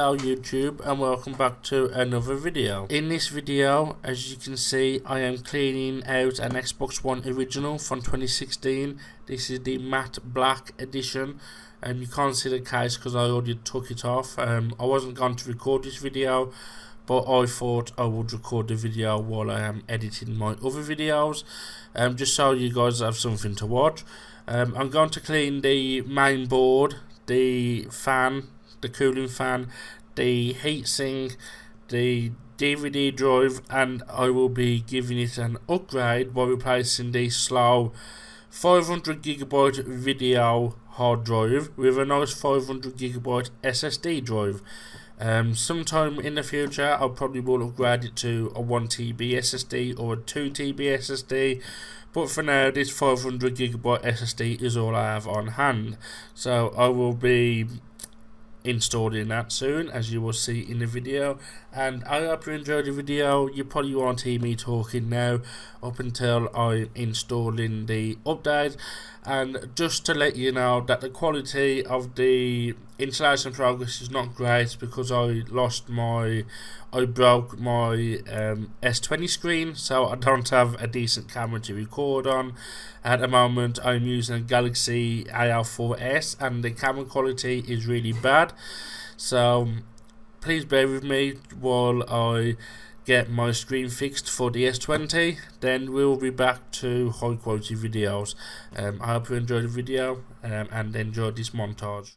Hello YouTube, and welcome back to another video. In this video, as you can see, I am cleaning out an Xbox One original from 2016. This is the matte black edition, and you can't see the case because I already took it off. I wasn't going to record this video, but I thought I would record the video while I am editing my other videos, just so you guys have something to watch. I'm going to clean the main board, the fan, the cooling fan, the heatsink, the DVD drive, and I will be giving it an upgrade by replacing the slow 500GB video hard drive with a nice 500GB SSD drive. Sometime in the future I probably will upgrade it to a 1TB SSD or a 2TB SSD, but for now this 500GB SSD is all I have on hand, so I will be installing that soon, as you will see in the video. And I hope you enjoyed the video. You probably won't hear me talking now up until I'm installing the update. And just to let you know that the quality of the installation progress is not great because I broke my S20 screen, so I don't have a decent camera to record on. At the moment I'm using a Galaxy AR4S and the camera quality is really bad, so please bear with me while I get my screen fixed for the S20. Then we'll be back to high quality videos. I hope you enjoyed the video and enjoyed this montage.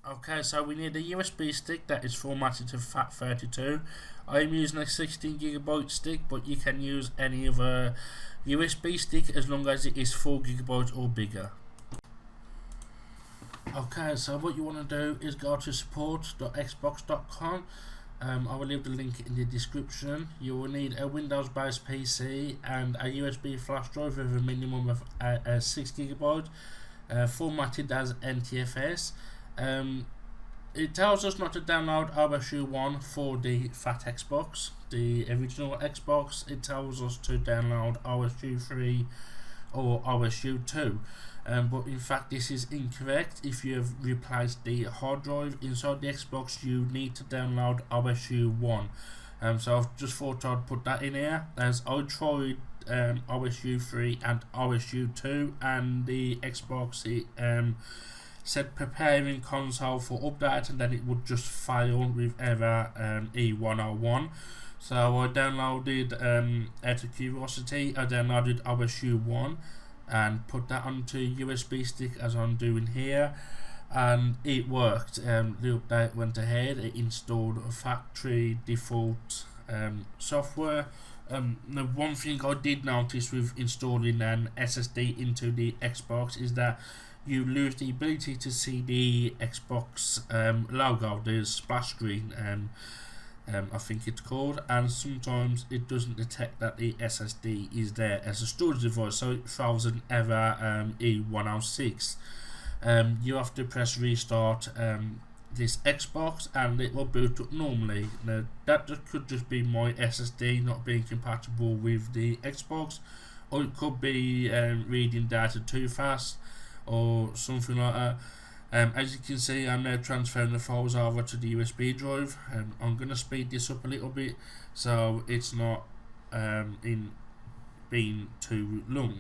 Okay, so we need a USB stick that is formatted to FAT32. I'm using a 16GB stick, but you can use any other USB stick as long as it is 4GB or bigger. Okay, so what you want to do is go to support.xbox.com. I will leave the link in the description. You will need a Windows based PC and a USB flash drive with a minimum of 6GB, formatted as NTFS. It tells us not to download OSU 1 for the Fat Xbox, the original Xbox. It tells us to download OSU 3 or OSU 2. But in fact this is incorrect. If you have replaced the hard drive inside the Xbox, you need to download OSU 1. So I've just thought I'd put that in here, as I tried OSU 3 and OSU 2, and the Xbox said preparing console for update, and then it would just fail with error E101. So I downloaded, out of curiosity, I downloaded OSU 1 and put that onto USB stick as I'm doing here, and it worked. The update went ahead, it installed a factory default software. The one thing I did notice with installing an SSD into the Xbox is that you lose the ability to see the Xbox logo, the splash screen, I think it's called, and sometimes it doesn't detect that the SSD is there as a storage device, so it throws an error E106. You have to press restart this Xbox and it will boot up normally. Now that could just be my SSD not being compatible with the Xbox, or it could be reading data too fast or something like that. As you can see, I'm now transferring the files over to the USB drive, and I'm going to speed this up a little bit so it's not in being too long.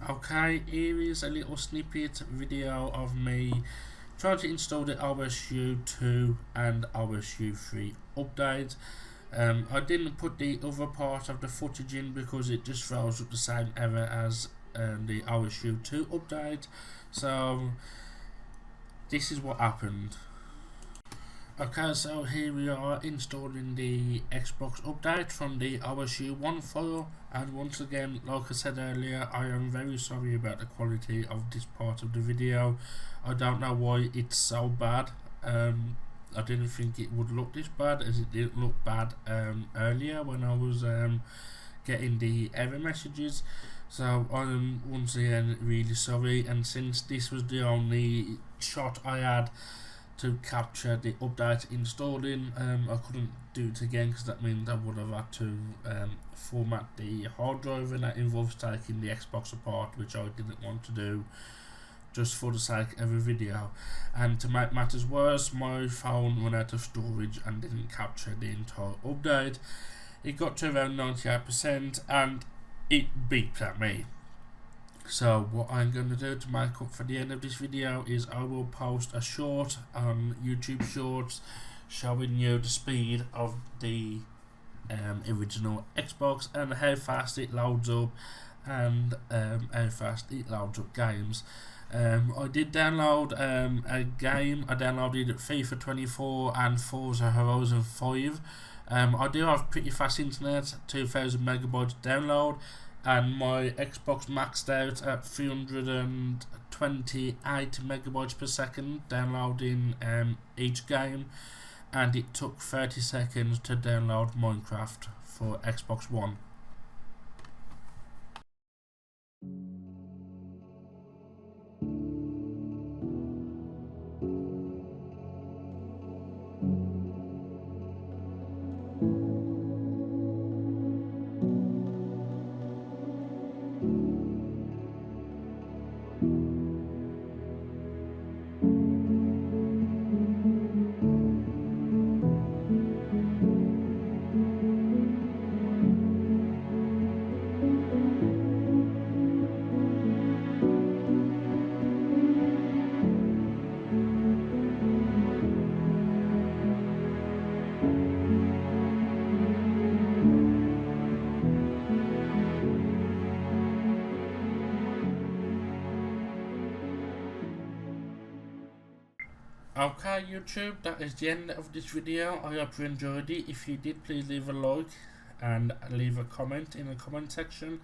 Okay, here is a little snippet video of me trying to install the OSU 2 and OSU 3 update. I didn't put the other part of the footage in because it just throws up the same error as the OSU 2 update. So this is what happened. Okay, so here we are installing the Xbox update from the OSU 1 file, and once again, like I said earlier, I am very sorry about the quality of this part of the video. I don't know why it's so bad. I didn't think it would look this bad, as it didn't look bad earlier when I was getting the error messages. So I'm once again really sorry, and since this was the only shot I had to capture the update installing, I couldn't do it again because that means I would have had to format the hard drive, and that involves taking the Xbox apart, which I didn't want to do just for the sake of a video. And to make matters worse, my phone ran out of storage and didn't capture the entire update. It got to around 98% and it beeped at me. So what I'm going to do to make up for the end of this video is I will post a short on YouTube Shorts showing you the speed of the original Xbox and how fast it loads up, and how fast it loads up games. I did download a game. I downloaded FIFA 24 and Forza Horizon 5. I do have pretty fast internet, 2000 megabytes download, and my Xbox maxed out at 328 megabytes per second downloading each game, and it took 30 seconds to download Minecraft for Xbox One. Okay YouTube, that is the end of this video. I hope you enjoyed it. If you did, please leave a like and leave a comment in the comment section.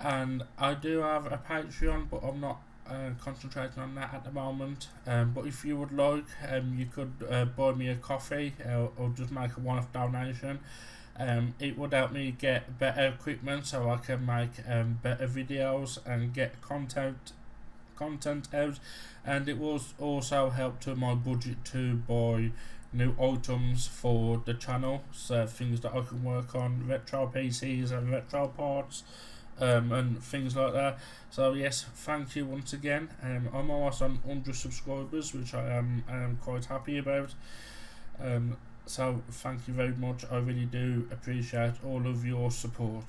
And I do have a Patreon, but I'm not concentrating on that at the moment. But if you would like, you could buy me a coffee or just make a one-off donation. It would help me get better equipment so I can make better videos and get content out, and it will also help to my budget to buy new items for the channel, so things that I can work on, retro PCs and retro parts, and things like that. So yes, thank you once again. I'm almost on 100 subscribers, which I am quite happy about. So thank you very much. I really do appreciate all of your support.